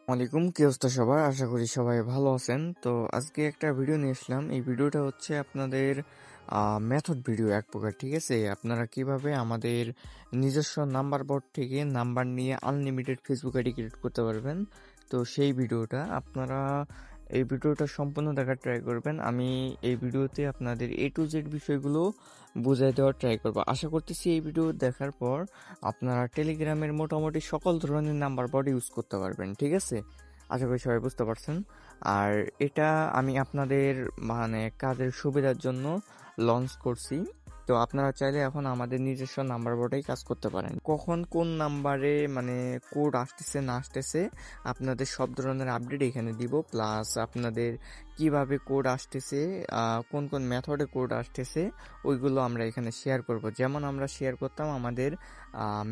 ওয়ালাইকুম, কি অবস্থা সবার? আশা করি সবাই ভালো আছেন। তো আজকে একটা ভিডিও নিয়ে আসলাম। এই ভিডিওটা হচ্ছে আপনাদের মেথড ভিডিও এক প্রকার, ঠিক আছে? আপনারা কিভাবে আমাদের নিজস্ব নাম্বার বোর্ড থেকে নাম্বার নিয়ে আনলিমিটেড ফেসবুক আইডি ক্রিয়েট করতে পারবেন। তো সেই ভিডিওটা আপনারা এই ভিডিওটা সম্পূর্ণ দেখার ট্রাই করবেন। আমি এই ভিডিওতে আপনাদের এ টু জেড বিষয়গুলো বুঝাই দেওয়ার ট্রাই করবো। আশা করতেছি এই ভিডিও দেখার পর আপনারা টেলিগ্রামের মোটামুটি সকল ধরনের নাম্বার বোর্ড ইউজ করতে পারবেন, ঠিক আছে? আশা করি সবাই বুঝতে পারছেন। আর এটা আমি আপনাদের কাজের সুবিধার জন্য লঞ্চ করছি। তো আপনারা চাইলে এখন আমাদের নিজস্ব নাম্বার বোর্ডেই কাজ করতে পারেন। কখন কোন নাম্বারে কোড আসতেছে না আসতেছে আপনাদের সব ধরনের আপডেট এখানে দিব। প্লাস আপনাদের কিভাবে কোড আসতেছে, কোন কোন মেথডে কোড আসতেছে ওইগুলো আমরা এখানে শেয়ার করব। যেমন আমরা শেয়ার করতাম আমাদের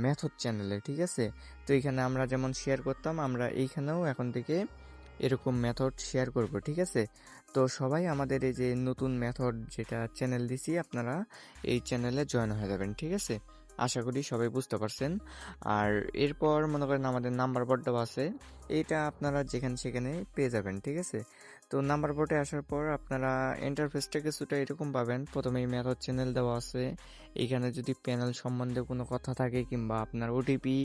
মেথড চ্যানেলে, ঠিক আছে? তো এখানে আমরা যেমন শেয়ার করতাম, আমরা এইখানেও এখন থেকে এরকম মেথড শেয়ার করব, ঠিক আছে? তো সবাই আমাদের এই যে নতুন মেথড যেটা চ্যানেল দিছি, আপনারা এই চ্যানেলে জয়েন হয়ে যাবেন, ঠিক আছে? আশা করি সবাই বুঝতে পারছেন। আর এরপর মনে করেন আমাদের নাম্বার বোর্ডটাও আছে, এইটা আপনারা যেখানে সেখানে পেয়ে যাবেন, ঠিক আছে? তো নাম্বার বোর্ডে আসার পর আপনারা ইন্টারফেসটা কিছুটা এরকম পাবেন। প্রথমেই মেথড চ্যানেল দেওয়া আছে। এখানে যদি প্যানেল সম্বন্ধে কোনো কথা থাকে কিংবা আপনার ওটিপি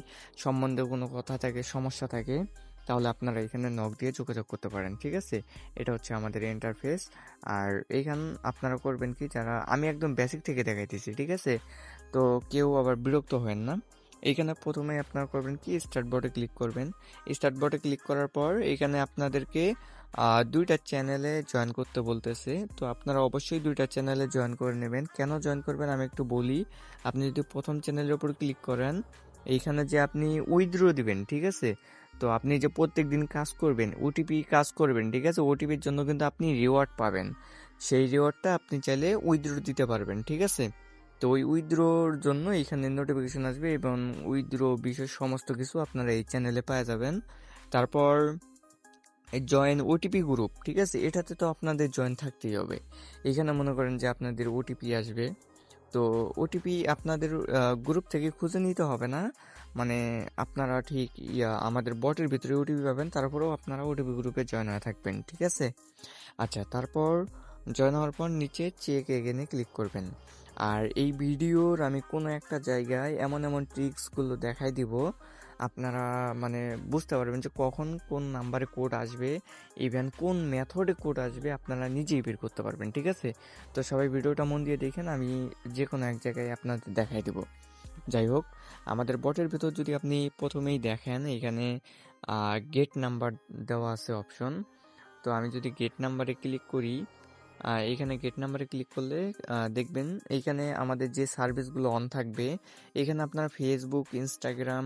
সম্বন্ধে কোনো কথা থাকে, সমস্যা থাকে, তাহলে আপনারা এখানে নক দিয়ে যোগাযোগ করতে পারেন, ঠিক আছে? এটা হচ্ছে আমাদের ইন্টারফেস। আর এইখান আপনারা করবেন কি, যারা আমি একদম বেসিক থেকে দেখাইতেছি, ঠিক আছে? তো কেউ আবার বিরক্ত হবেন না। এইখানে প্রথমে আপনারা করবেন কি, স্টার্ট বোর্ডে ক্লিক করবেন। স্টার্ট বোর্ডে ক্লিক করার পর এখানে আপনাদেরকে দুইটা চ্যানেলে জয়েন করতে বলতেছে। তো আপনারা অবশ্যই দুইটা চ্যানেলে জয়েন করে নেবেন। কেন জয়েন করবেন আমি একটু বলি। আপনি যদি প্রথম চ্যানেলের উপর ক্লিক করেন, এইখানে যে আপনি উইথড্র দিবেন, ঠিক আছে? তো আপনি যে প্রত্যেক দিন কাজ করবেন, ওটিপি কাজ করবেন, ঠিক আছে? ওটিপির জন্য কিন্তু আপনি রিওয়ার্ড পাবেন। সেই রিওয়ার্ডটা আপনি চাইলে উইথড্র দিতে পারবেন, ঠিক আছে? তো ওই উইথড্রোর জন্য এখানে নোটিফিকেশন আসবে এবং উইথড্রো বিশেষ সমস্ত কিছু আপনারা এই চ্যানেলে পেয়ে যাবেন। তারপর জয়েন ওটিপি গ্রুপ, ঠিক আছে? এটাতে তো আপনাদের জয়েন থাকতেই হবে। এখানে মনে করেন যে আপনাদের ওটিপি আসবে। তো ওটিপি আপনাদের গ্রুপ থেকে খুঁজে নিতে হবে না। মানে আপনারা ঠিক আমাদের বটের ভিতরে ওটিপি পাবেন, তারপরেও আপনারা ওটিপি গ্রুপে জয়েন হয়ে থাকবেন, ঠিক আছে? আচ্ছা, তারপর জয়েন হওয়ার পর নিচে চেক এগেনে ক্লিক করবেন। আর এই ভিডিওর আমি কোনো একটা জায়গায় এমন এমন ট্রিক্সগুলো দেখাই দিব, আপনারা বুঝতে পারবেন যে কখন কোন নাম্বারে কোড আসবে, ইভেন কোন মেথডে কোড আসবে আপনারা নিজেই বের করতে পারবেন, ঠিক আছে? তো সবাই ভিডিওটা মন দিয়ে দেখেন, আমি যে কোনো এক জায়গায় আপনাদের দেখাই দেব। যাই হোক, আমাদের বটের ভিতর যদি আপনি প্রথমেই দেখেন, এখানে গেট নাম্বার দেওয়া আছে অপশন। তো আমি যদি গেট নাম্বারে ক্লিক করি, এখানে গেট নাম্বারে ক্লিক করলে দেখবেন এইখানে আমাদের যে সার্ভিসগুলো অন থাকবে। এখানে আপনার ফেসবুক, ইনস্টাগ্রাম,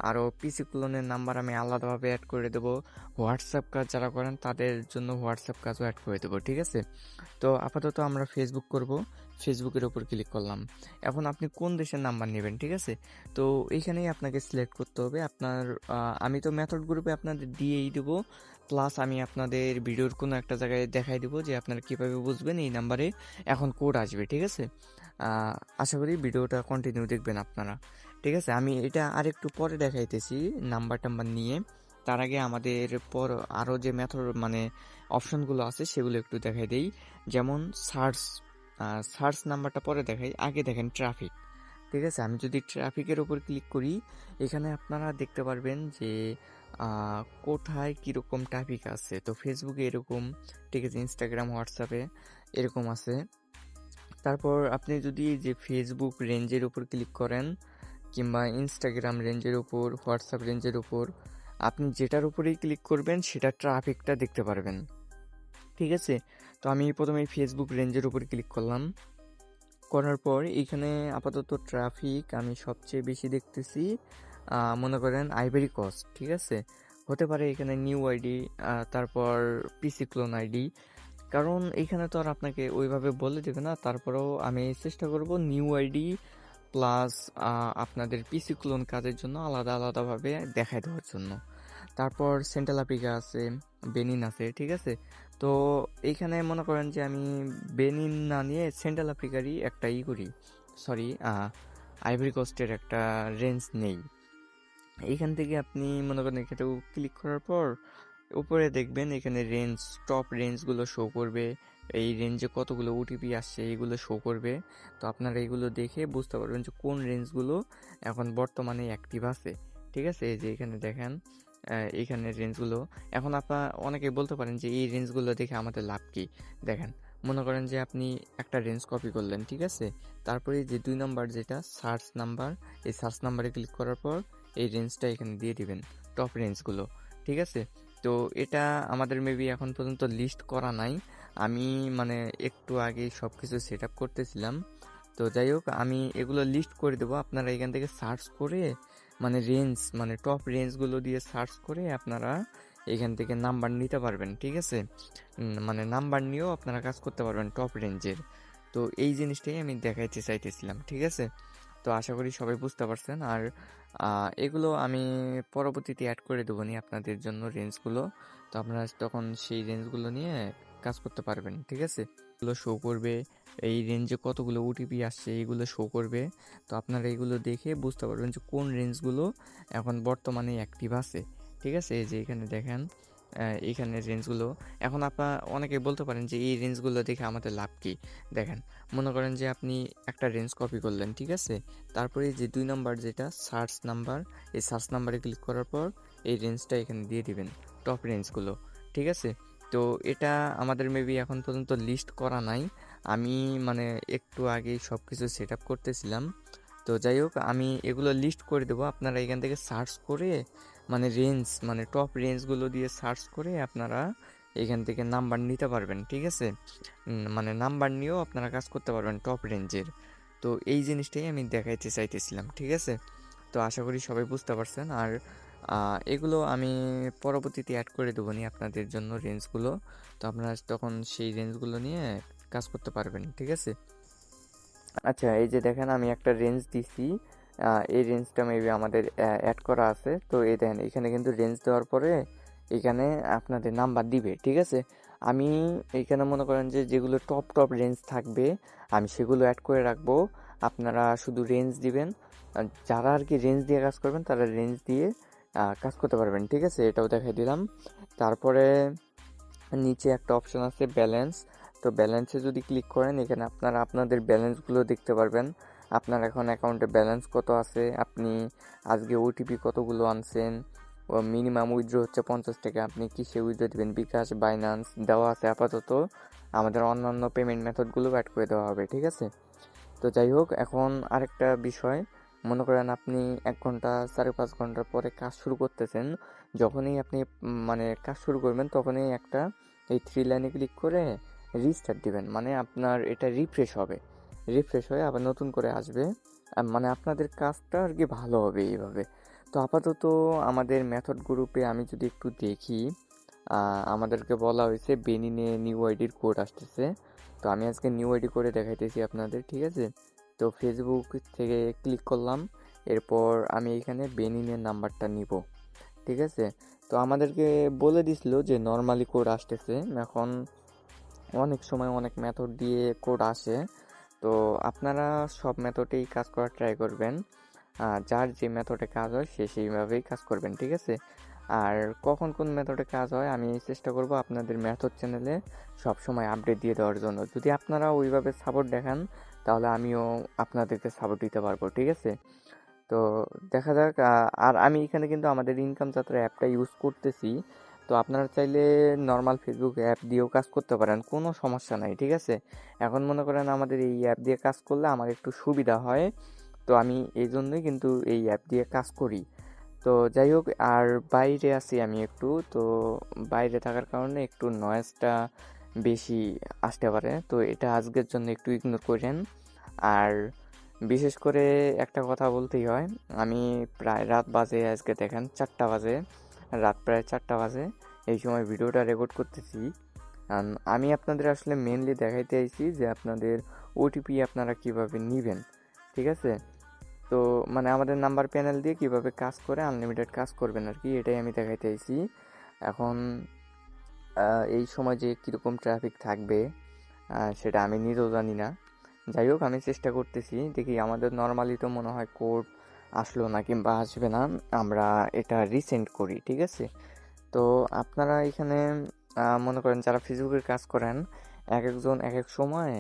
আরও পিসি ক্লোনের নাম্বার আমি আলাদাভাবে অ্যাড করে দেবো। হোয়াটসঅ্যাপ কাজ যারা করেন তাদের জন্য হোয়াটসঅ্যাপ কাজও অ্যাড করে দেবো, ঠিক আছে? তো আপাতত আমরা ফেসবুক করব। ফেসবুকের ওপর ক্লিক করলাম। এখন আপনি কোন দেশের নাম্বার নেবেন, ঠিক আছে? তো এইখানেই আপনাকে সিলেক্ট করতে হবে আপনার। আমি তো মেথড গ্রুপে আপনাদের দিয়েই দেবো। প্লাস আমি আপনাদের ভিডিওর কোনো একটা জায়গায় দেখাই দেবো যে আপনারা কীভাবে বুঝবেন এই নাম্বারে এখন কোড আসবে, ঠিক আছে? আশা করি ভিডিওটা কন্টিনিউ দেখবেন আপনারা, ঠিক আছে? আমি এটা আরেকটু পরে দেখাইতেছি নাম্বার টাম্বার নিয়ে। তার আগে আমাদের পর আরও যে মেথড অপশনগুলো আছে সেগুলো একটু দেখাই দেই। যেমন সার্চ নাম্বারটা পরে দেখাই, আগে দেখেন ট্রাফিক, ঠিক আছে? আমি যদি ট্রাফিকের ওপর ক্লিক করি, এখানে আপনারা দেখতে পারবেন যে কোথায় কীরকম ট্রাফিক আছে। তো ফেসবুকে এরকম, ঠিক আছে? ইনস্টাগ্রাম, হোয়াটসঅ্যাপে এরকম আছে। তারপর আপনি যদি যে ফেসবুক রেঞ্জের উপর ক্লিক করেন কিংবা ইনস্টাগ্রাম রেঞ্জের উপর, হোয়াটসঅ্যাপ রেঞ্জের উপর, আপনি যেটার উপরেই ক্লিক করবেন সেটা ট্রাফিকটা দেখতে পারবেন, ঠিক আছে? তো আমি প্রথমে ফেসবুক রেঞ্জের উপর ক্লিক করলাম। করার পর এইখানে আপাতত ট্রাফিক আমি সবচেয়ে বেশি দেখতেছি, মনে করেন আইভরি কোস্ট, ঠিক আছে? হতে পারে এখানে নিউ আইডি, তারপর পিসি ক্লোন আইডি, কারণ এইখানে তো আর আপনাকে ওইভাবে বলে দেবে না। তারপরেও আমি চেষ্টা করব নিউ আইডি প্লাস আপনাদের পিসি ক্লোন কাজের জন্য আলাদা আলাদাভাবে দেখাই দেওয়ার জন্য। তারপর সেন্ট্রাল আফ্রিকা আছে, বেনিন আছে, ঠিক আছে? তো এইখানে মনে করেন যে আমি বেনিন না নিয়ে সেন্ট্রাল আফ্রিকারই একটা করি, সরি, আইভরি কোস্টের একটা রেঞ্জ নেই। এইখান থেকে আপনি মনে করেন এখানে ক্লিক করার পর উপরে দেখবেন এখানে রেঞ্জ, টপ রেঞ্জগুলো শো করবে। এই রেঞ্জে কতগুলো ওটিপি আসছে এইগুলো শো করবে। তো আপনারা এইগুলো দেখে বুঝতে পারবেন যে কোন রেঞ্জগুলো এখন বর্তমানে অ্যাক্টিভ আছে। ঠিক আছে, এই যে এখানে দেখেন এইখানে রেঞ্জগুলো। এখন আপনারা অনেকে বলতে পারেন যে এই রেঞ্জগুলো দেখে আমাদের লাভ কি। দেখেন, মনে করেন যে আপনি একটা রেঞ্জ কপি করলেন, ঠিক আছে, তারপরে যে 2 নাম্বার যেটা সার্চ নাম্বার, এই সার্চ নাম্বারে ক্লিক করার পর এই রেঞ্জটা এখানে দিয়ে দিবেন, টপ রেঞ্জগুলো। ঠিক আছে, তো এটা আমাদের মেবি এখন পর্যন্ত লিস্ট করা নাই। আমি মানে একটু আগে সব কিছু সেট আপ করতেছিলাম। তো যাই হোক, আমি এগুলো লিস্ট করে দেবো। আপনারা এখান থেকে সার্চ করে মানে রেঞ্জ, মানে টপ রেঞ্জগুলো দিয়ে সার্চ করে আপনারা এখান থেকে নাম্বার নিতে পারবেন। ঠিক আছে, মানে নাম্বার নিয়েও আপনারা কাজ করতে পারবেন টপ রেঞ্জের। তো এই জিনিসটাই আমি দেখাইতে চাইতেছিলাম। ঠিক আছে, তো আশা করি সবাই বুঝতে পারছেন। আর এগুলো আমি পরবর্তীতে অ্যাড করে দেবো নি আপনাদের জন্য রেঞ্জগুলো। তো আপনারা তখন সেই রেঞ্জগুলো নিয়ে কাজ করতে পারবেন। ঠিক আছে, এগুলো শো করবে, এই রেঞ্জে কতগুলো ওটিপি আসছে এইগুলো শো করবে। তো আপনারা এগুলো দেখে বুঝতে পারবেন যে কোন রেঞ্জগুলো এখন বর্তমানে অ্যাক্টিভ আছে। ঠিক আছে, এই যে এখানে দেখেন এইখানে রেঞ্জগুলো। এখন আপনারা অনেকে বলতে পারেন যে এই রেঞ্জগুলো দেখে আমাদের লাভ কি। দেখেন, মনে করেন যে আপনি একটা রেঞ্জ কপি করলেন, ঠিক আছে, তারপরে যে 2 নাম্বার যেটা সার্চ নাম্বার, এই সার্চ নাম্বারে ক্লিক করার পর এই রেঞ্জটা এখানে দিয়ে দিবেন, টপ রেঞ্জগুলো। ঠিক আছে, তো এটা আমাদের মেবি এখন পর্যন্ত লিস্ট করা নাই। আমি মানে একটু আগেই সব কিছু সেট আপ করতেছিলাম। তো যাই হোক, আমি এগুলো লিস্ট করে দেবো। আপনারা এখান থেকে সার্চ করে মানে রেঞ্জ, মানে টপ রেঞ্জগুলো দিয়ে সার্চ করে আপনারা এখান থেকে নাম্বার নিতে পারবেন। ঠিক আছে, মানে নাম্বার নিয়েও আপনারা কাজ করতে পারবেন টপ রেঞ্জের। তো এই জিনিসটাই আমি দেখাইতে চাইতেছিলাম। ঠিক আছে, তো আশা করি সবাই বুঝতে পারছেন। আর এগুলো আমি পরবর্তীতে অ্যাড করে দেবো নি আপনাদের জন্য রেঞ্জগুলো। তো আপনারা তখন সেই রেঞ্জগুলো নিয়ে কাজ করতে পারবেন। ঠিক আছে, আচ্ছা, এই যে দেখেন আমি একটা রেঞ্জ দিছি। এই রেঞ্জটা মেবি আমাদের অ্যাড করা আছে। তো এই দেখেন এখানে কিন্তু রেঞ্জ দেওয়ার পরে এখানে আপনাদের নাম্বার দিবে। ঠিক আছে, আমি এইখানে মনে করেন যে যেগুলো টপ টপ রেঞ্জ থাকবে আমি সেগুলো অ্যাড করে রাখবো। আপনারা শুধু রেঞ্জ দিবেন, যারা আর কি রেঞ্জ দিয়ে কাজ করবেন তারা রেঞ্জ দিয়ে কাজ করতে পারবেন। ঠিক আছে, এটাও দেখাই দিলাম। তারপরে নিচে একটা অপশন আছে ব্যালেন্স। তো ব্যালেন্সে যদি ক্লিক করেন এখানে আপনারা আপনাদের ব্যালেন্সগুলো দেখতে পারবেন। আপনার এখন অ্যাকাউন্টে ব্যালেন্স কত আছে, আপনি আজকে ওটিপি কতগুলো আনছেন, ও মিনিমাম উইথড্র হচ্ছে 50 টাকা। আপনি কিসে উইথড্র দেবেন, বিকাশ, বাইন্যান্স দেওয়া আছে আপাতত। আমাদের অন্যান্য পেমেন্ট মেথডগুলো অ্যাড করে দেওয়া হবে। ঠিক আছে, তো যাই হোক, এখন আরেকটা বিষয়, মনে করেন আপনি 1 ঘন্টা 4.5 ঘন্টার পরে কাজ শুরু করতেছেন। যখনই আপনি মানে কাজ শুরু করবেন তখনই একটা এই 3 লাইনে ক্লিক করে রিস্টার্ট দিবেন, মানে আপনার এটা রিফ্রেশ হবে। রিফ্রেশ হয়ে আবার নতুন করে আসবে, মানে আপনাদের কাজটা আর কি ভালো হবে এইভাবে। তো আপাতত আমাদের মেথড গ্রুপে আমি যদি একটু দেখি, আমাদেরকে বলা হয়েছে বেনিনে নিউ আইডির কোড আসতেছে। তো আমি আজকে নিউ আইডি করে দেখাইতেছি আপনাদের। ঠিক আছে, তো ফেসবুক থেকে ক্লিক করলাম, এরপর আমি এখানে বেনিনের নাম্বারটা নিব। ঠিক আছে, তো আমাদেরকে বলে দিছিল যে নর্মালি কোড আসতেছে। এখন অনেক সময় অনেক মেথড দিয়ে কোড আসে। তো আপনারা সব মেথডেই কাজ করার ট্রাই করবেন, যার যে মেথডে কাজ হয় সে সেইভাবেই কাজ করবেন। ঠিক আছে, আর কখন কোন মেথডে কাজ হয় আমি চেষ্টা করব আপনাদের মেথড চ্যানেলে সব সময় আপডেট দিয়ে দেওয়ার জন্য। যদি আপনারা ওইভাবে সাপোর্ট দেখান তাহলে আমিও আপনাদেরকে সাপোর্ট দিতে পারবো। ঠিক আছে, তো দেখা যাক। আর আমি এখানে কিন্তু আমাদের ইনকাম যাত্রা অ্যাপটা ইউজ করতেছি। তো আপনারা চাইলে নর্মাল ফেসবুক অ্যাপ দিয়েও কাজ করতে পারেন, কোনো সমস্যা নাই। ঠিক আছে, এখন মনে করেন আমাদের এই অ্যাপ দিয়ে কাজ করলে আমার একটু সুবিধা হয়। তো আমি এই জন্যই কিন্তু এই অ্যাপ দিয়ে কাজ করি। তো যাই হোক, আর বাইরে আছি আমি একটু, তো বাইরে থাকার কারণে একটু নয়েজটা বেশি আসতে পারে। তো এটা আজকের জন্য একটু ইগনোর করেন। আর বিশেষ করে একটা কথা বলতেই হয়, আমি প্রায় রাত বাজে, আজকে দেখেন 4টা বাজে, রাত প্রায় 4টা বাজে এই সময় ভিডিওটা রেকর্ড করতেছি। আমি আপনাদের আসলে মেনলি দেখাইতে আইছি যে আপনাদের ওটিপি আপনারা কিভাবে নেবেন। ঠিক আছে, তো মানে আমাদের নাম্বার প্যানেল দিয়ে কিভাবে কাজ করে আনলিমিটেড কাজ করবেন আর কি, এটাই আমি দেখাইতে আইছি। এখন এই সময় যে কীরকম ট্রাফিক থাকবে সেটা আমি নিজেও জানি না। যাই হোক, আমি চেষ্টা করতেছি, দেখি আমাদের নর্মালি তো মনে হয় কোড আসলো না কিংবা আসবে না, আমরা এটা রিসেন্ড করি, ঠিক আছে? তো আপনারা এখানে মনে করেন যারা ফেসবুকের কাজ করেন, এক একজন এক এক সময়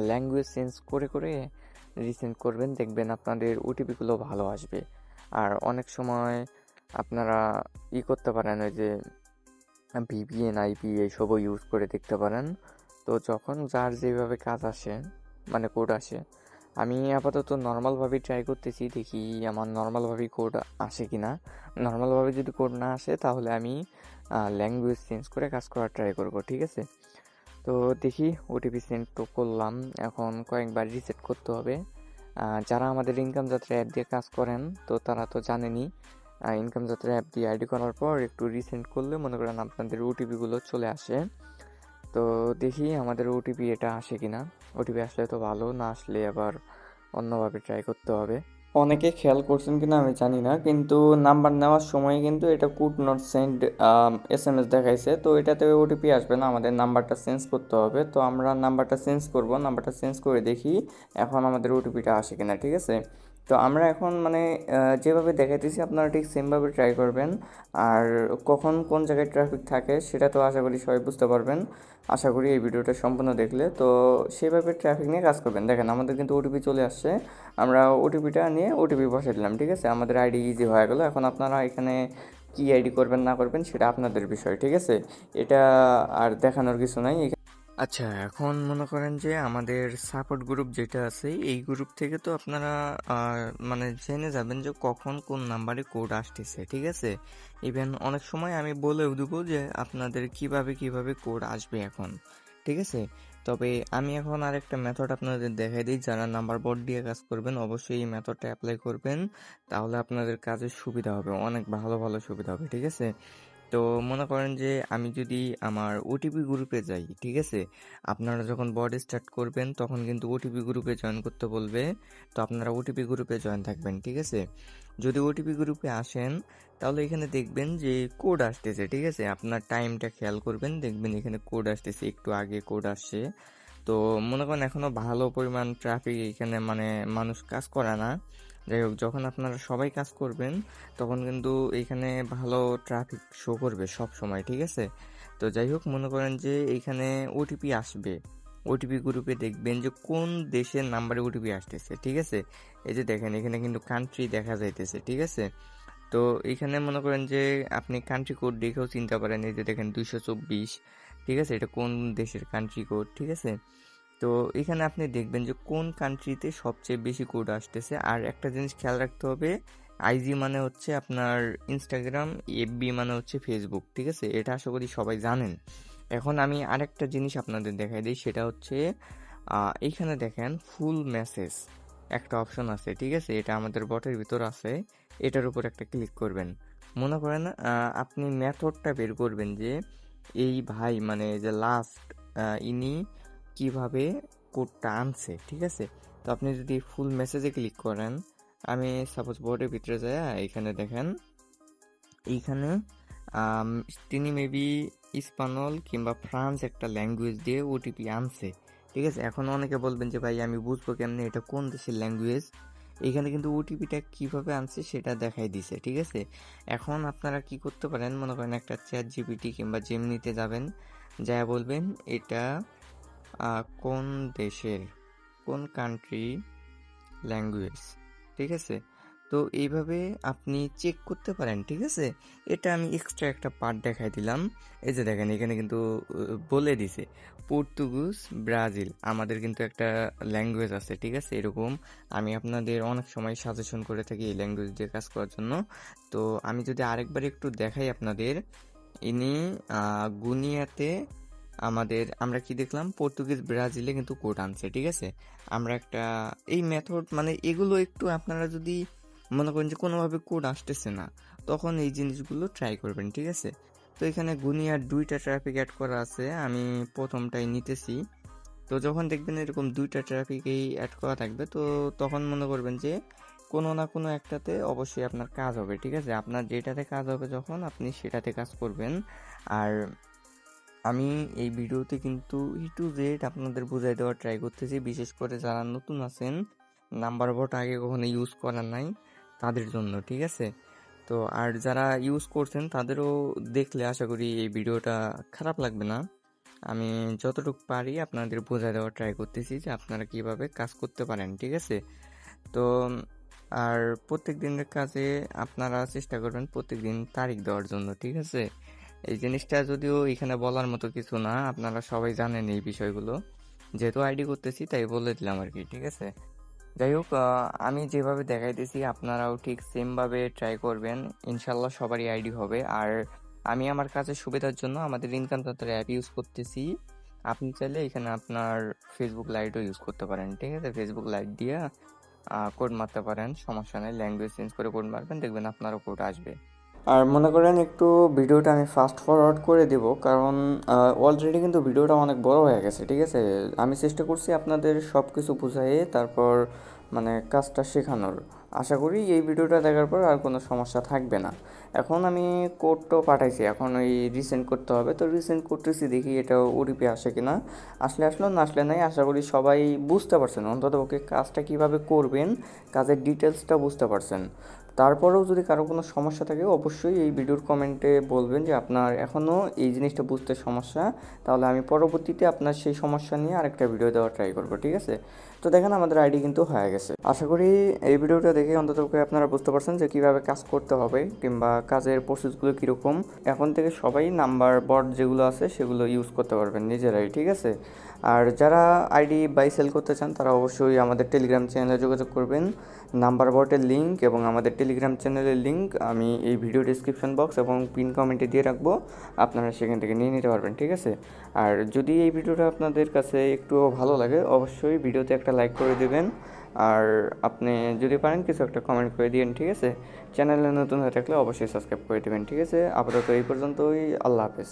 ল্যাঙ্গুয়েজ চেঞ্জ করে করে রিসেন্ড করবেন, দেখবেন আপনাদের ওটিপিগুলো ভালো আসবে। আর অনেক সময় আপনারা করতে পারেন, ওই যে ভিপিএন আইপি এইসবও ইউজ করে দেখতে পারেন। তো যখন যার যেভাবে কাজ আসে, মানে কোড আসে, আমি আপাতত নর্মালভাবেই ট্রাই করতেছি, দেখি আমার নর্মালভাবেই কোড আসে কি না। নর্মালভাবে যদি কোড না আসে তাহলে আমি ল্যাঙ্গুয়েজ চেঞ্জ করে কাজ করার ট্রাই করব, ঠিক আছে? তো দেখি, ওটিপি সেন্ড তো করলাম, এখন কয়েকবার রিসেট করতে হবে। যারা আমাদের ইনকাম যাত্রা অ্যাপ দিয়ে কাজ করেন তো তারা তো জানেনই, ইনকাম যাত্রা অ্যাপ দিয়ে আইডি করার পর একটু রিসেন্ড করলে মনে করেন আপনাদের ওটিপিগুলো চলে আসে। তো দেখি আমাদের ওটিপি এটা আসে কিনা। ওটিপি আসলে তো ভালো, না আসলে আবার অন্যভাবে ট্রাই করতে হবে। অনেকে খেয়াল করছেন কিনা আমি জানি না, কিন্তু নাম্বার নেওয়ার সময় কিন্তু এটা কুড নট সেন্ড SMS দেখাইছে, তো এটাতে ওটিপি আসবে না, আমাদের নাম্বারটা চেঞ্জ করতে হবে। তো আমরা নাম্বারটা চেঞ্জ করব, নাম্বারটা চেঞ্জ করে দেখি এখন আমাদের ওটিপিটা আসে কিনা, ঠিক আছে? তো আমরা এখন মানে যেভাবে দেখাইতেছি আপনারা ঠিক সেমভাবে ট্রাই করবেন। আর কখন কোন জায়গায় ট্রাফিক থাকে সেটা তো আশা করি সবাই বুঝতে পারবেন, আশা করি এই ভিডিওটা সম্পূর্ণ দেখলে। তো সেভাবে ট্রাফিক নিয়ে কাজ করবেন। দেখেন আমাদের কিন্তু ওটিপি চলে আসছে, আমরা ওটিপিটা নিয়ে ওটিপি বসাই দিলাম, ঠিক আছে? আমাদের আইডি ইজি হয়ে গেলো। এখন আপনারা এখানে কি আইডি করবেন না করবেন সেটা আপনাদের বিষয়, ঠিক আছে? এটা আর দেখানোর কিছু নাই। আচ্ছা, এখন মনে করেন যে আমাদের সাপোর্ট গ্রুপ যেটা আছে এই গ্রুপ থেকে তো আপনারা মানে জেনে যাবেন যে কখন কোন নাম্বারে কোড আসতেছে, ঠিক আছে? ইভেন অনেক সময় আমি বলেও দেবো যে আপনাদের কিভাবে কিভাবে কোড আসবে এখন, ঠিক আছে? তবে আমি এখন আরেকটা মেথড আপনাদের দেখাই দিই, যারা নাম্বার বোর্ড দিয়ে কাজ করবেন অবশ্যই এই মেথডটা অ্যাপ্লাই করবেন, তাহলে আপনাদের কাজের সুবিধা হবে, অনেক ভালো ভালো সুবিধা হবে, ঠিক আছে? তো মনে করেন যে আমি যদি আমার ওটিপি গ্রুপে যাই, ঠিক আছে? আপনারা যখন বড স্টার্ট করবেন তখন কিন্তু ওটিপি গ্রুপে জয়েন করতে বলবে, তো আপনারা ওটিপি গ্রুপে জয়েন থাকবেন, ঠিক আছে? যদি ওটিপি গ্রুপে আসেন তাহলে এখানে দেখবেন যে কোড আসতেছে, ঠিক আছে? আপনার টাইমটা খেয়াল করবেন, দেখবেন এখানে কোড আসতেছে, একটু আগে কোড আসছে। তো মনে করেন এখনো ভালো পরিমাণ ট্রাফিক এখানে, মানে মানুষ কাজ করে না। যাই হোক, যখন আপনারা সবাই কাজ করবেন তখন কিন্তু এইখানে ভালো ট্রাফিক শো করবে সব সময়, ঠিক আছে? তো যাই হোক, মনে করেন যে এইখানে ওটিপি আসবে, ওটিপি গ্রুপে দেখবেন যে কোন দেশের নাম্বারে ওটিপি আসতেছে, ঠিক আছে? এই যে দেখেন এখানে কিন্তু কান্ট্রি দেখা যাইতেছে, ঠিক আছে? তো এখানে মনে করেন যে আপনি কান্ট্রি কোড দেখেও চিনতে পারেন, এই যে দেখেন 224, ঠিক আছে? এটা কোন দেশের কান্ট্রি কোড, ঠিক আছে? তো এখানে আপনি দেখবেন যে কোন কান্ট্রিতে সবচেয়ে বেশি কোড আসতেছে। আর একটা জিনিস খেয়াল রাখতে হবে, আইজি মানে হচ্ছে আপনার ইনস্টাগ্রাম, এফবি মানে হচ্ছে ফেসবুক, ঠিক আছে? এটা আশা করি সবাই জানেন। এখন আমি আরেকটা জিনিস আপনাদের দেখাই দিই, সেটা হচ্ছে এইখানে দেখেন ফুল মেসেজ একটা অপশন আছে, ঠিক আছে? এটা আমাদের বটের ভিতর আছে, এটার উপর একটা ক্লিক করবেন। মনে করেন আপনি মেথডটা বের করবেন যে এই ভাই মানে যে লাস্ট ইনি কিভাবে কোডটা আনছে, ঠিক আছে? তো আপনি যদি ফুল মেসেজে ক্লিক করেন, আমি সাপোজ বোর্ডের ভিতরে যাই, এখানে দেখেন এইখানে আম, তিনি মেবি স্পানল কিংবা ফ্রান্স একটা ল্যাঙ্গুয়েজ দিয়ে ওটিপি আনছে, ঠিক আছে? এখন অনেকে বলবেন যে ভাই আমি বুঝবো কেমনে এটা কোন দেশের ল্যাঙ্গুয়েজ? এখানে কিন্তু ওটিপিটা কিভাবে আনছে সেটা দেখাই দিছে, ঠিক আছে? এখন আপনারা কি করতে পারেন, মনে করেন একটা চ্যাট জিপিটি কিংবা জেমিনিতে যাবেন, যা বলবেন এটা কোন দেশের, কোন কান্ট্রি ল্যাঙ্গুয়েজ, ঠিক আছে? তো এইভাবে আপনি চেক করতে পারেন, ঠিক আছে? এটা আমি এক্সট্রা একটা পার্ট দেখাই দিলাম। এই যে দেখেন এখানে কিন্তু বলে দিছে পর্তুগুজ, ব্রাজিল, আমাদের কিন্তু একটা ল্যাঙ্গুয়েজ আছে, ঠিক আছে? এরকম আমি আপনাদের অনেক সময় সাজেশন করে থাকি এই ল্যাঙ্গুয়েজ দিয়ে কাজ করার জন্য। তো আমি যদি আরেকবার একটু দেখাই আপনাদের, ইনি গুনিয়াতে আমরা কি দেখলাম, পর্তুগিজ ব্রাজিলে কিন্তু কোড আনছে, ঠিক আছে? আমরা একটা এই মেথড মানে এগুলো একটু আপনারা যদি মনে করেন যে কোনোভাবে কোড আসতেছে না, তখন এই জিনিসগুলো ট্রাই করবেন, ঠিক আছে? তো এখানে গুনিয়ার 2টা ট্রাফিক অ্যাড করা আছে, আমি প্রথমটাই নিতেছি। তো যখন দেখবেন এরকম 2টা ট্রাফিকেই অ্যাড করা থাকবে, তো তখন মনে করবেন যে কোনো না কোনো একটাতে অবশ্যই আপনার কাজ হবে, ঠিক আছে? আপনার যেটাতে কাজ হবে যখন আপনি সেটাতে কাজ করবেন। আর আমি এই ভিডিওতে কিন্তু টু জেড আপনাদের বুঝাই দেওয়ার ট্রাই করতেছি, বিশেষ করে যারা নতুন আছেন, নাম্বার বোর্ড আগে কখনো ইউজ করার নাই, তাদের জন্য, ঠিক আছে? তো আর যারা ইউজ করছেন তাদেরও দেখলে আশা করি এই ভিডিওটা খারাপ লাগবে না। আমি যতটুকু পারি আপনাদের বোঝায় দেওয়ার ট্রাই করতেছি যে আপনারা কিভাবে কাজ করতে পারেন, ঠিক আছে? তো আর প্রত্যেক দিনের কাজে আপনারা চেষ্টা করবেন প্রত্যেক দিন তারিখ দেওয়ার জন্য, ঠিক আছে? এই জিনিসটা যদিও এখানে বলার মতো কিছু না, আপনারা সবাই জানেন এই বিষয়গুলো। যেহেতু আইডি করতেছি তাই বলে দিলাম আর কি, ঠিক আছে? যাই হোক, আমি যেভাবে দেখাইতেছি আপনারাও ঠিক সেমভাবে ট্রাই করবেন। ইনশাল্লাহ সবারই আইডি হবে। আর আমি আমার কাজের সুবিধার জন্য আমাদের ইনকাম তাড়াতাড়ি অ্যাপ ইউজ করতেছি। আপনি চাইলে এখানে আপনার ফেসবুক লাইটও ইউজ করতে পারেন, ঠিক আছে? ফেসবুক লাইট দিয়ে কোড মারতে পারেন, সমস্যা নেই। ল্যাঙ্গুয়েজ চেঞ্জ করে কোড মারবেন, দেখবেন আপনারও কোড আসবে। আর মনে করেন একটু ভিডিওটা আমি ফাস্ট ফরওয়ার্ড করে দেব, কারণ অলরেডি কিন্তু ভিডিওটা অনেক বড় হয়ে গেছে, ঠিক আছে? আমি চেষ্টা করছি আপনাদের সব কিছু বুঝাইয়ে তারপর মানে কাজটা শেখানোর। আশা করি এই ভিডিওটা দেখার পর আর কোনো সমস্যা থাকবে না। এখন আমি কোডটাও পাঠাইছি, এখন ওই রিসেন্ড করতে হবে। তো রিসেন্ড করতেছি, দেখি এটা ওটিপি আসে কি না। আসলে আসলো, না আসলে নাই। আশা করি সবাই বুঝতে পারছেন, অন্তত ওকে কাজটা কীভাবে করবেন, কাজের ডিটেলসটা বুঝতে পারছেন। তারপরেও যদি কারো কোনো সমস্যা থাকে অবশ্যই এই ভিডিওর কমেন্টে বলবেন যে আপনার এখনও এই জিনিসটা বুঝতে সমস্যা, তাহলে আমি পরবর্তীতে আপনার সেই সমস্যা নিয়ে আরেকটা ভিডিও দেওয়ার ট্রাই করবো, ঠিক আছে? তো দেখেন আমাদের আইডি কিন্তু হয়ে গেছে। আশা করি এই ভিডিওটা দেখে অন্তত আপনারা বুঝতে পারছেন যে কীভাবে কাজ করতে হবে কিংবা কাজের প্রসেসগুলো কীরকম। এখন থেকে সবাই নাম্বার বট যেগুলো আছে সেগুলো ইউজ করতে পারবেন নিজেরাই, ঠিক আছে? আর যারা আইডি বাই সেল করতে চান তারা অবশ্যই আমাদের টেলিগ্রাম চ্যানেলে যোগাযোগ করবেন। নাম্বার বটের লিঙ্ক এবং আমাদের টেলিগ্রাম চ্যানেলের লিঙ্ক আমি এই ভিডিও ডিসক্রিপশন বক্স এবং পিন কমেন্টে দিয়ে রাখবো, আপনারা সেখান থেকে নিয়ে নিতে পারবেন, ঠিক আছে? আর যদি এই ভিডিওটা আপনাদের কাছে একটুও ভালো লাগে অবশ্যই ভিডিওতে একটা লাইক করে দেবেন। আর আপনি যদি পারেন কিছু একটা কমেন্ট করে দিন, ঠিক আছে? চ্যানেলে নতুন হয়ে থাকলে অবশ্যই সাবস্ক্রাইব করে দেবেন, ঠিক আছে? আপাতত এই পর্যন্তই। আল্লাহ হাফেজ।